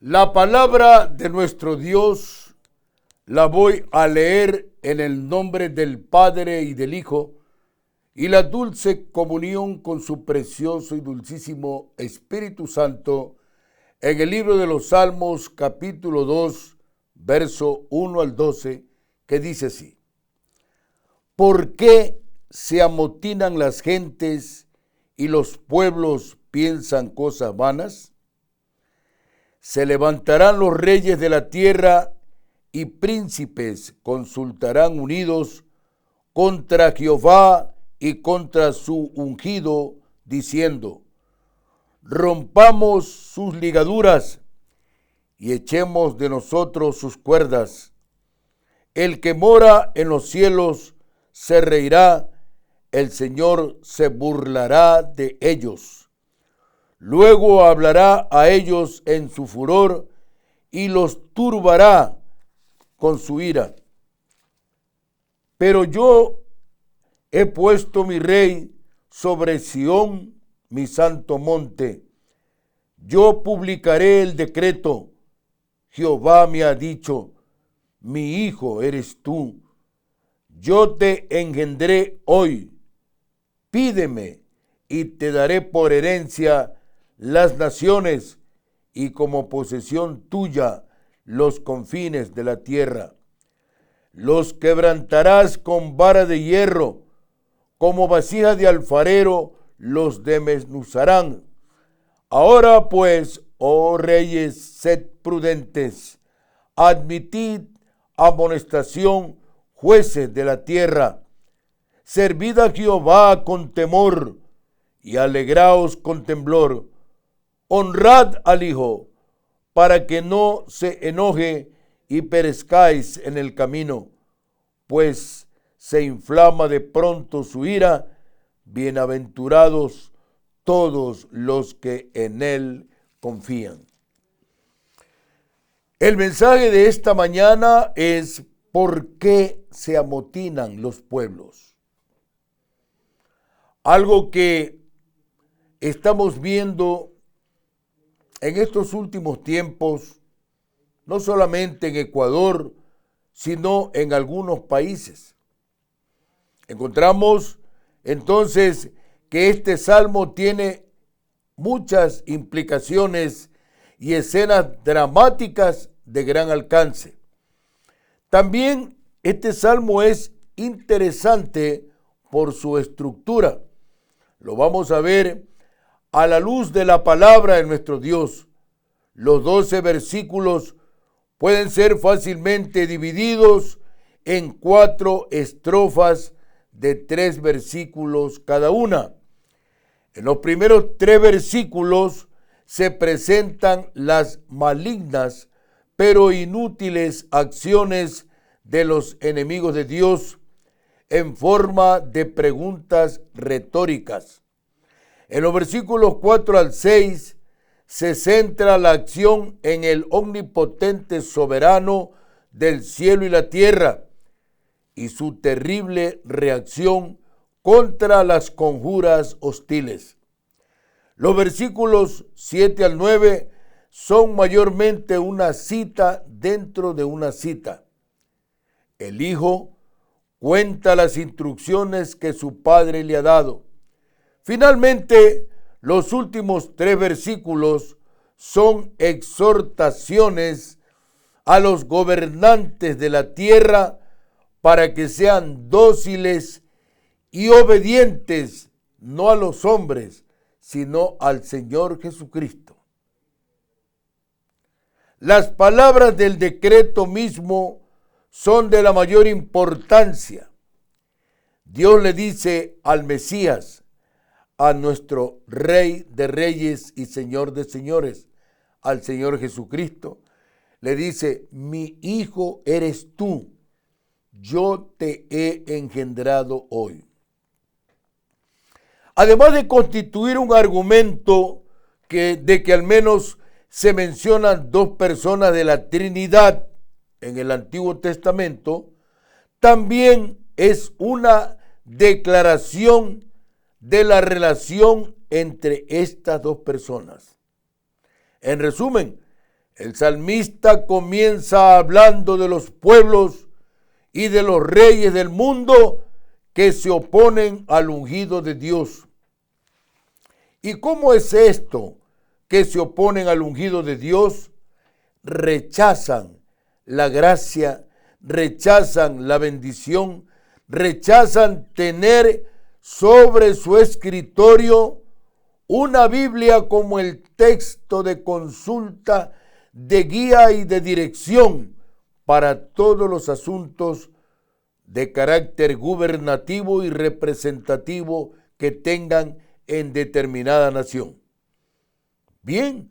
La palabra de nuestro Dios la voy a leer en el nombre del Padre y del Hijo y la dulce comunión con su precioso y dulcísimo Espíritu Santo en el libro de los Salmos capítulo 2, verso 1 al 12, que dice así: ¿Por qué se amotinan las gentes y los pueblos piensan cosas vanas? Se levantarán los reyes de la tierra y príncipes consultarán unidos contra Jehová y contra su ungido, diciendo: rompamos sus ligaduras y echemos de nosotros sus cuerdas. El que mora en los cielos se reirá, el Señor se burlará de ellos. Luego hablará a ellos en su furor y los turbará con su ira. Pero yo he puesto mi rey sobre Sión, mi santo monte. Yo publicaré el decreto. Jehová me ha dicho: mi hijo eres tú. Yo te engendré hoy. Pídeme y te daré por herencia las naciones y como posesión tuya los confines de la tierra. Los quebrantarás con vara de hierro, como vasija de alfarero los desmenuzarán. Ahora pues, oh reyes, sed prudentes, admitid amonestación, jueces de la tierra. Servid a Jehová con temor y alegraos con temblor. Honrad al Hijo, para que no se enoje y perezcáis en el camino, pues se inflama de pronto su ira. Bienaventurados todos los que en él confían. El mensaje de esta mañana es: ¿por qué se amotinan los pueblos? Algo que estamos viendo en estos últimos tiempos, no solamente en Ecuador, sino en algunos países. Encontramos entonces que este salmo tiene muchas implicaciones y escenas dramáticas de gran alcance. También este salmo es interesante por su estructura. Lo vamos a ver a la luz de la palabra de nuestro Dios. Los 12 versículos pueden ser fácilmente divididos en 4 estrofas de 3 versículos cada una. En los primeros 3 versículos se presentan las malignas pero inútiles acciones de los enemigos de Dios en forma de preguntas retóricas. En los versículos 4 al 6 se centra la acción en el omnipotente soberano del cielo y la tierra y su terrible reacción contra las conjuras hostiles. Los versículos 7 al 9 son mayormente una cita dentro de una cita. El Hijo cuenta las instrucciones que su Padre le ha dado. Finalmente, los últimos 3 versículos son exhortaciones a los gobernantes de la tierra para que sean dóciles y obedientes, no a los hombres, sino al Señor Jesucristo. Las palabras del decreto mismo son de la mayor importancia. Dios le dice al Mesías, a nuestro Rey de Reyes y Señor de Señores, al Señor Jesucristo, le dice: mi hijo eres tú, yo te he engendrado hoy. Además de constituir un argumento de que al menos se mencionan 2 personas de la Trinidad en el Antiguo Testamento, también es una declaración de la relación entre estas 2 personas. En resumen, El salmista comienza hablando de los pueblos y de los reyes del mundo que se oponen al ungido de Dios. ¿Y cómo es esto que se oponen al ungido de Dios? Rechazan la gracia, rechazan la bendición, rechazan tener sobre su escritorio una Biblia como el texto de consulta, de guía y de dirección para todos los asuntos de carácter gubernativo y representativo que tengan en determinada nación. Bien,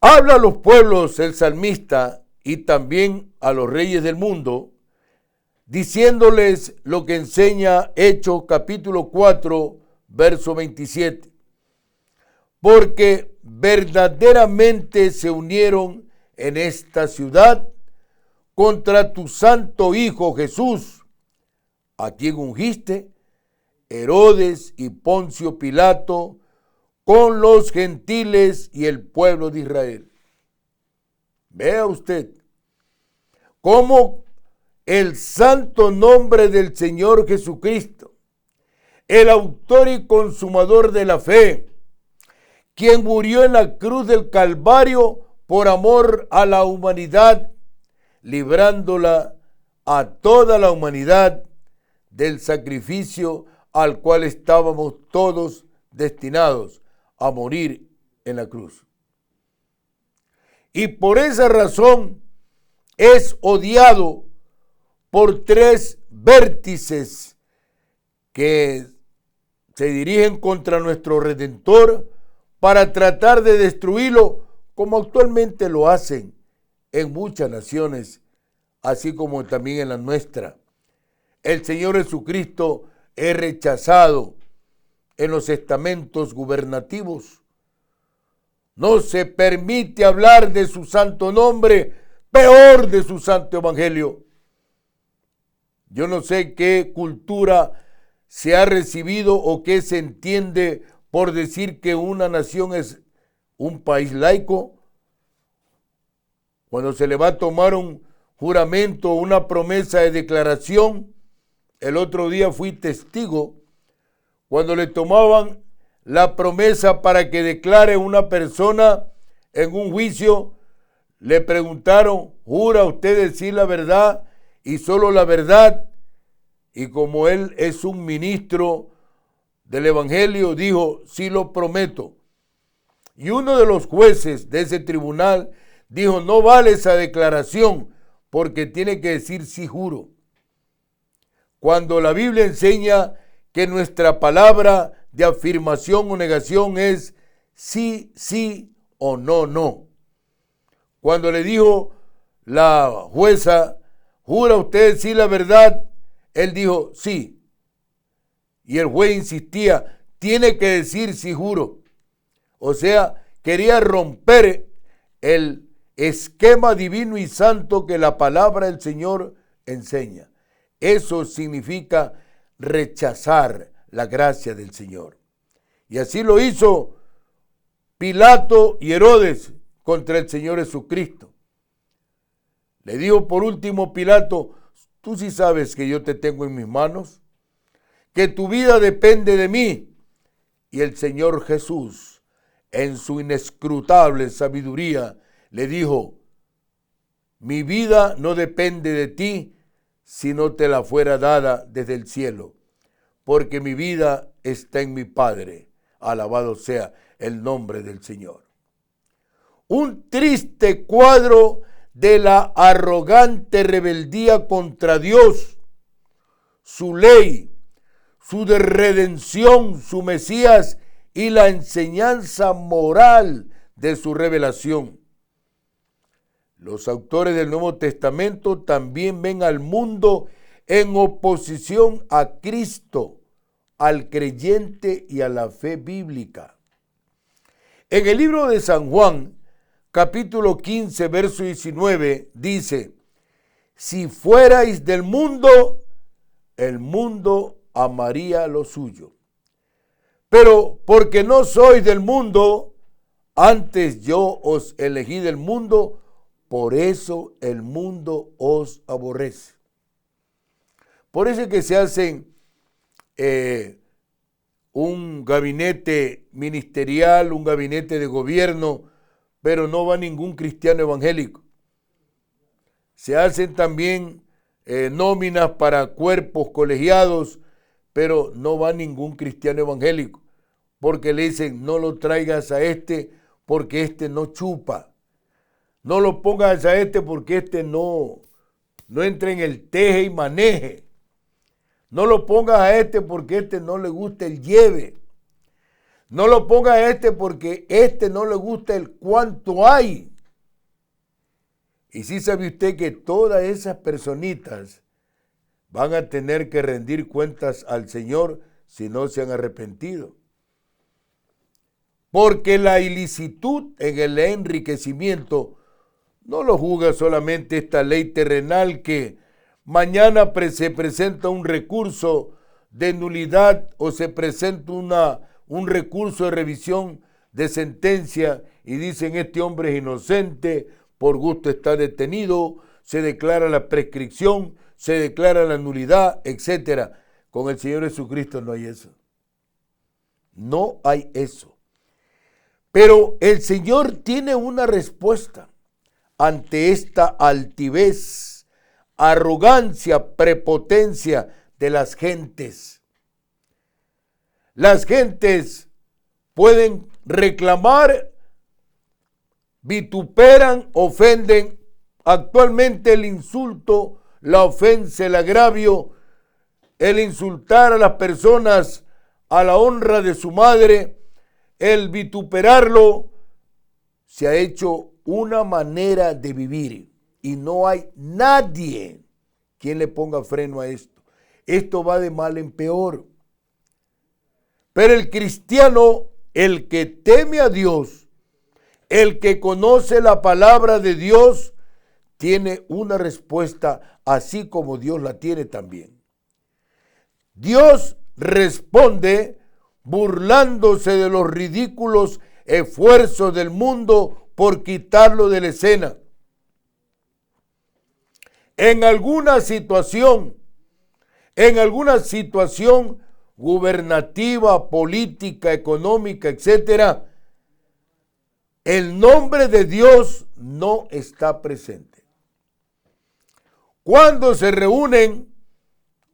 habla a los pueblos el salmista y también a los reyes del mundo, diciéndoles lo que enseña Hechos capítulo 4, verso 27. Porque verdaderamente se unieron en esta ciudad contra tu santo Hijo Jesús, a quien ungiste, Herodes y Poncio Pilato, con los gentiles y el pueblo de Israel. Vea usted cómo el santo nombre del Señor Jesucristo, el autor y consumador de la fe, quien murió en la cruz del Calvario por amor a la humanidad, librándola a toda la humanidad del sacrificio al cual estábamos todos destinados a morir en la cruz. Y por esa razón es odiado por tres vértices que se dirigen contra nuestro Redentor para tratar de destruirlo, como actualmente lo hacen en muchas naciones, así como también en la nuestra. El Señor Jesucristo es rechazado en los estamentos gubernativos. No se permite hablar de su santo nombre, peor de su santo evangelio. Yo no sé qué cultura se ha recibido o qué se entiende por decir que una nación es un país laico. Cuando se le va a tomar un juramento, una promesa de declaración, el otro día fui testigo, cuando le tomaban la promesa para que declare una persona en un juicio, le preguntaron, ¿jura usted decir la verdad y solo la verdad? Y como él es un ministro del Evangelio, dijo, sí lo prometo. Y uno de los jueces de ese tribunal dijo, no vale esa declaración porque tiene que decir sí juro. Cuando la Biblia enseña que nuestra palabra de afirmación o negación es sí, sí o no, no. Cuando le dijo la jueza, ¿jura usted decir la verdad? Él dijo, sí. Y el juez insistía, tiene que decir sí juro. O sea, quería romper el esquema divino y santo que la palabra del Señor enseña. Eso significa rechazar la gracia del Señor. Y así lo hizo Pilato y Herodes contra el Señor Jesucristo. Le dijo por último Pilato, tú sí sabes que yo te tengo en mis manos, que tu vida depende de mí. Y el Señor Jesús, en su inescrutable sabiduría, le dijo, mi vida no depende de ti, si no te la fuera dada desde el cielo, porque mi vida está en mi Padre. Alabado sea el nombre del Señor. Un triste cuadro de la arrogante rebeldía contra Dios, su ley, su redención, su Mesías y la enseñanza moral de su revelación. Los autores del Nuevo Testamento también ven al mundo en oposición a Cristo, al creyente y a la fe bíblica. En el libro de San Juan, capítulo 15, verso 19, dice, si fuerais del mundo, el mundo amaría lo suyo. Pero porque no sois del mundo, Antes yo os elegí del mundo, por eso el mundo os aborrece. Por eso es que se hacen un gabinete ministerial, un gabinete de gobierno, pero no va ningún cristiano evangélico. Se hacen también nóminas para cuerpos colegiados, pero no va ningún cristiano evangélico, porque le dicen, no lo traigas a este porque este no chupa. No lo pongas a este porque este no entra en el teje y maneje. No lo pongas a este porque este no le gusta el lleve. No lo pongas a este porque este no le gusta el cuánto hay. Y sí sabe usted que todas esas personitas van a tener que rendir cuentas al Señor si no se han arrepentido. Porque la ilicitud en el enriquecimiento no lo juzga solamente esta ley terrenal que mañana se presenta un recurso de nulidad o se presenta un recurso de revisión de sentencia y dicen este hombre es inocente, por gusto está detenido, se declara la prescripción, se declara la nulidad, etc. Con el Señor Jesucristo no hay eso. No hay eso. Pero el Señor tiene una respuesta ante esta altivez, arrogancia, prepotencia de las gentes. Las gentes pueden reclamar, vituperan, ofenden. Actualmente el insulto, la ofensa, el agravio, el insultar a las personas a la honra de su madre, el vituperarlo, se ha hecho una manera de vivir y no hay nadie quien le ponga freno a esto. Esto va de mal en peor. Pero el cristiano, el que teme a Dios, el que conoce la palabra de Dios, tiene una respuesta así como Dios la tiene también. Dios responde burlándose de los ridículos esfuerzos del mundo por quitarlo de la escena. En alguna situación gubernativa, política, económica, etcétera, el nombre de Dios no está presente. Cuando se reúnen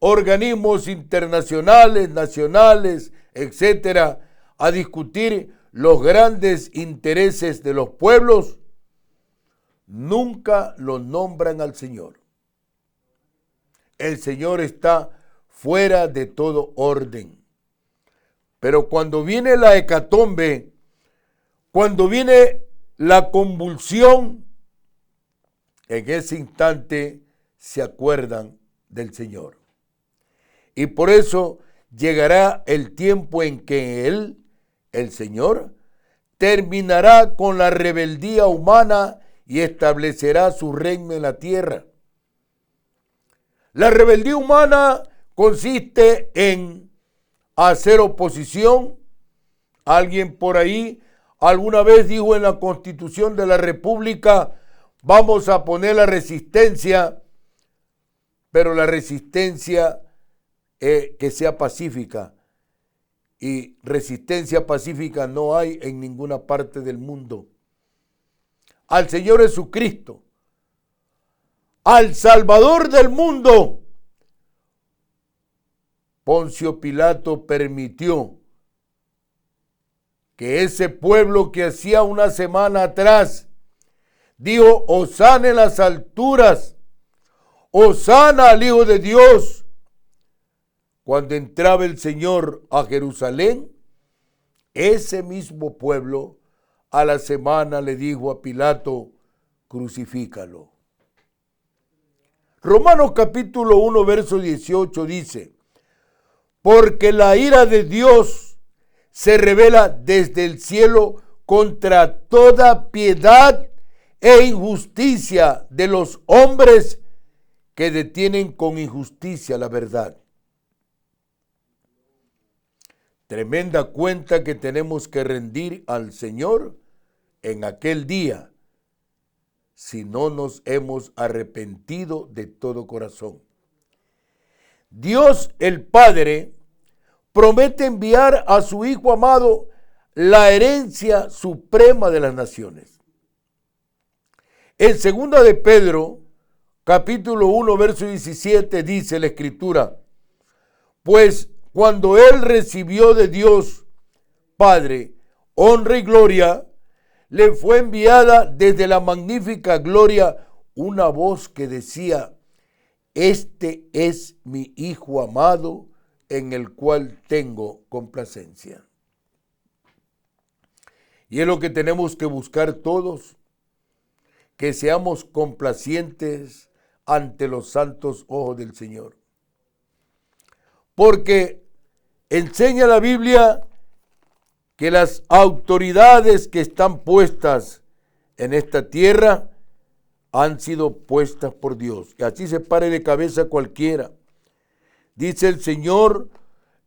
organismos internacionales, nacionales, etcétera, a discutir los grandes intereses de los pueblos, nunca lo nombran al Señor. El Señor está fuera de todo orden. Pero cuando viene la hecatombe, cuando viene la convulsión, en ese instante se acuerdan del Señor. Y por eso llegará el tiempo en que Él, el Señor, terminará con la rebeldía humana y establecerá su reino en la tierra. La rebeldía humana consiste en hacer oposición. Alguien por ahí alguna vez dijo en la Constitución de la República, vamos a poner la resistencia, pero la resistencia que sea pacífica. Y resistencia pacífica no hay en ninguna parte del mundo. Al Señor Jesucristo, al Salvador del mundo, Poncio Pilato permitió que ese pueblo que hacía una semana atrás dijo, hosana en las alturas, hosana al Hijo de Dios. Cuando entraba el Señor a Jerusalén, ese mismo pueblo a la semana le dijo a Pilato, crucifícalo. Romanos capítulo 1, verso 18 dice, porque la ira de Dios se revela desde el cielo contra toda piedad e injusticia de los hombres que detienen con injusticia la verdad. Tremenda cuenta que tenemos que rendir al Señor en aquel día si no nos hemos arrepentido de todo corazón. Dios el Padre promete enviar a su Hijo amado la herencia suprema de las naciones. En 2 de Pedro, capítulo 1, verso 17, dice la Escritura: pues cuando Él recibió de Dios Padre honra y gloria, le fue enviada desde la magnífica gloria una voz que decía: este es mi Hijo amado, en el cual tengo complacencia. Y es lo que tenemos que buscar todos, que seamos complacientes ante los santos ojos del Señor. Porque enseña la Biblia que las autoridades que están puestas en esta tierra han sido puestas por Dios. Y así se pare de cabeza cualquiera. Dice el Señor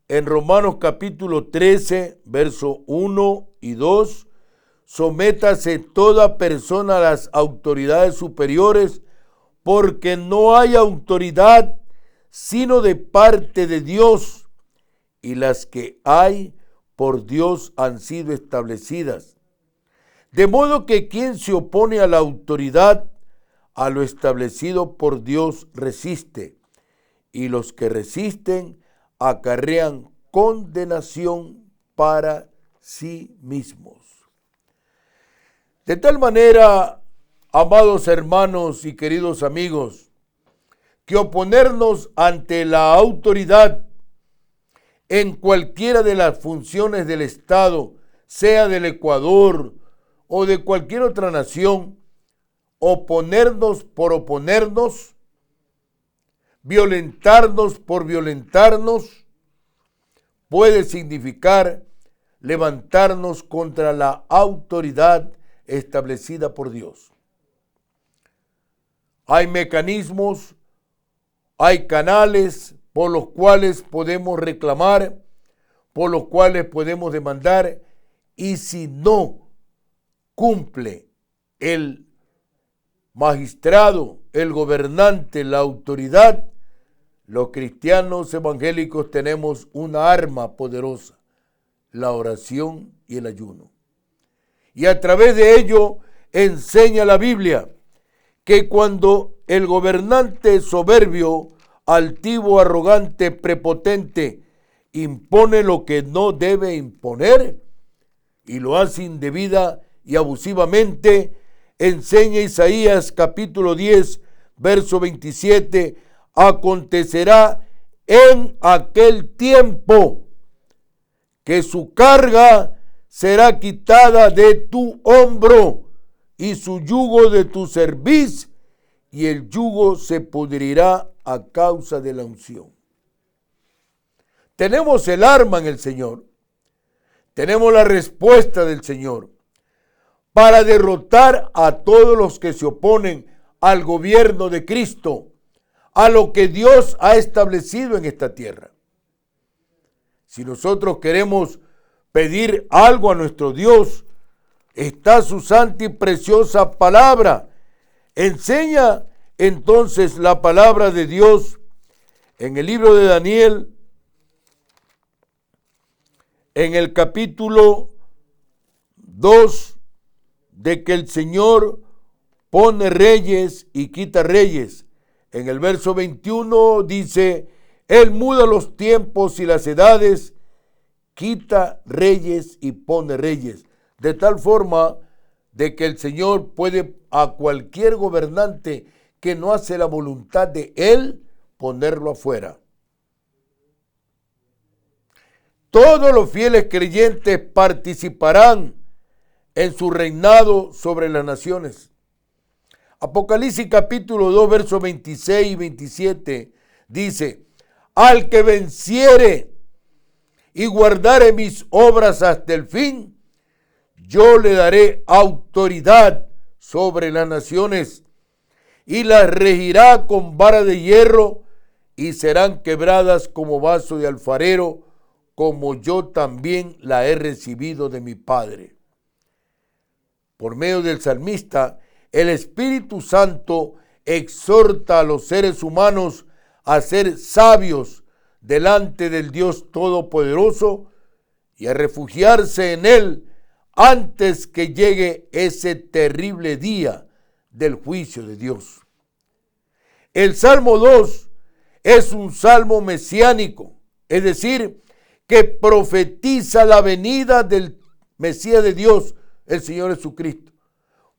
en Romanos capítulo 13, verso 1 y 2, sométase toda persona a las autoridades superiores, porque no hay autoridad sino de parte de Dios, y las que hay por Dios han sido establecidas. De modo que quien se opone a la autoridad, a lo establecido por Dios resiste, y los que resisten acarrean condenación para sí mismos. De tal manera, amados hermanos y queridos amigos, que oponernos ante la autoridad en cualquiera de las funciones del Estado, sea del Ecuador o de cualquier otra nación, oponernos por oponernos, violentarnos por violentarnos, puede significar levantarnos contra la autoridad establecida por Dios. Hay mecanismos, hay canales por los cuales podemos reclamar, por los cuales podemos demandar, y si no cumple el magistrado, el gobernante, la autoridad, los cristianos evangélicos tenemos una arma poderosa: la oración y el ayuno. Y a través de ello enseña la Biblia que cuando el gobernante soberbio, altivo, arrogante, prepotente, impone lo que no debe imponer y lo hace indebida y abusivamente, enseña Isaías capítulo 10, verso 27, acontecerá en aquel tiempo que su carga será quitada de tu hombro y su yugo de tu cerviz, y el yugo se pudrirá a causa de la unción. Tenemos el arma en el Señor, tenemos la respuesta del Señor para derrotar a todos los que se oponen al gobierno de Cristo, a lo que Dios ha establecido en esta tierra. Si nosotros queremos pedir algo a nuestro Dios, está su santa y preciosa palabra. Enseña entonces la palabra de Dios en el libro de Daniel, en el capítulo 2, de que el Señor pone reyes y quita reyes. En el verso 21 dice: Él muda los tiempos y las edades, quita reyes y pone reyes. De tal forma de que el Señor puede a cualquier gobernante que no hace la voluntad de Él ponerlo afuera. Todos los fieles creyentes participarán en su reinado sobre las naciones. Apocalipsis capítulo 2, versos 26 y 27 dice: al que venciere y guardare mis obras hasta el fin, yo le daré autoridad sobre las naciones y las regirá con vara de hierro, y serán quebradas como vaso de alfarero, como yo también la he recibido de mi Padre. por medio del salmista, el Espíritu Santo exhorta a los seres humanos a ser sabios delante del Dios Todopoderoso y a refugiarse en Él antes que llegue ese terrible día del juicio de Dios. El Salmo 2 es un salmo mesiánico, es decir, que profetiza la venida del Mesías de Dios, el Señor Jesucristo.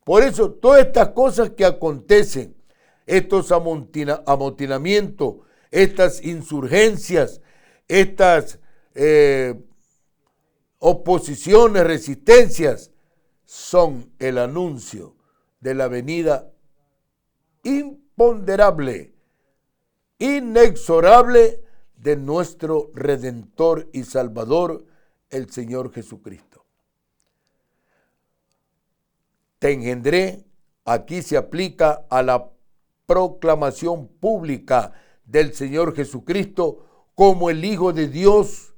Por eso, todas estas cosas que acontecen, estos amotinamientos, estas insurgencias, estas oposiciones, resistencias, son el anuncio de la venida imponderable, inexorable de nuestro Redentor y Salvador, el Señor Jesucristo. Te engendré, aquí se aplica a la proclamación pública del Señor Jesucristo como el Hijo de Dios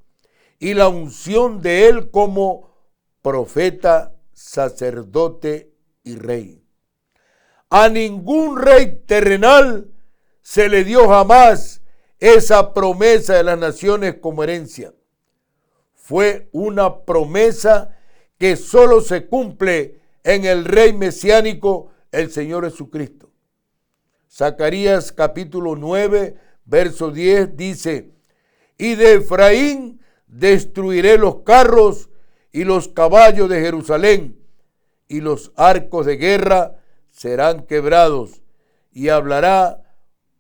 y la unción de Él como profeta, sacerdote y rey. A ningún rey terrenal se le dio jamás esa promesa de las naciones como herencia. Fue una promesa que solo se cumple en el Rey mesiánico, el Señor Jesucristo. Zacarías capítulo 9, verso 10 dice: y de Efraín destruiré los carros y los caballos de Jerusalén, y los arcos de guerra serán quebrados, y hablará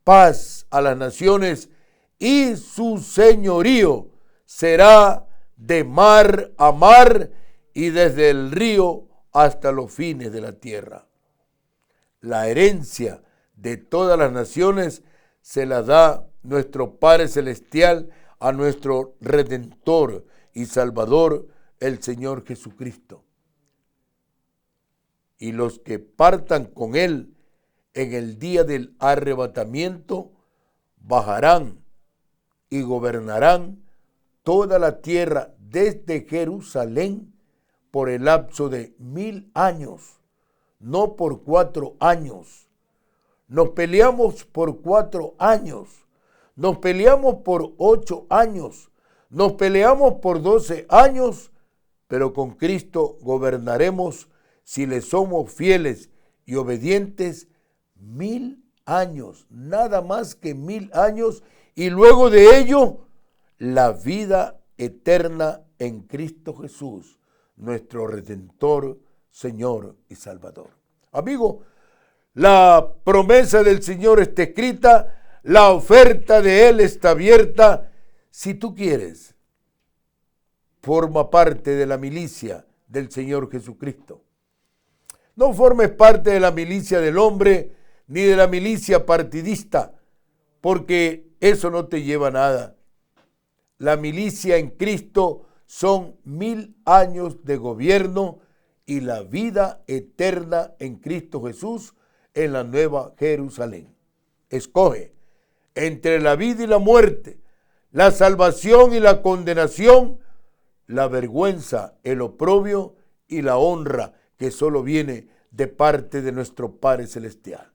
paz a las naciones, y su señorío será de mar a mar y desde el río hasta los fines de la tierra. La herencia de todas las naciones se la da nuestro Padre Celestial a nuestro Redentor y Salvador, el Señor Jesucristo. Y los que partan con Él en el día del arrebatamiento bajarán y gobernarán toda la tierra desde Jerusalén por el lapso de 1000 años, no por 4 años. Nos peleamos por 4 años, nos peleamos por 8 años, nos peleamos por 12 años, pero con Cristo gobernaremos, si le somos fieles y obedientes, 1000 años, nada más que 1000 años, y luego de ello, la vida eterna en Cristo Jesús, nuestro Redentor, Señor y Salvador. Amigo, la promesa del Señor está escrita, la oferta de Él está abierta. Si tú quieres, forma parte de la milicia del Señor Jesucristo. No formes parte de la milicia del hombre ni de la milicia partidista, porque eso no te lleva a nada. La milicia en Cristo son 1000 años de gobierno y la vida eterna en Cristo Jesús en la Nueva Jerusalén. Escoge entre la vida y la muerte, la salvación y la condenación, la vergüenza, el oprobio y la honra que solo viene de parte de nuestro Padre Celestial.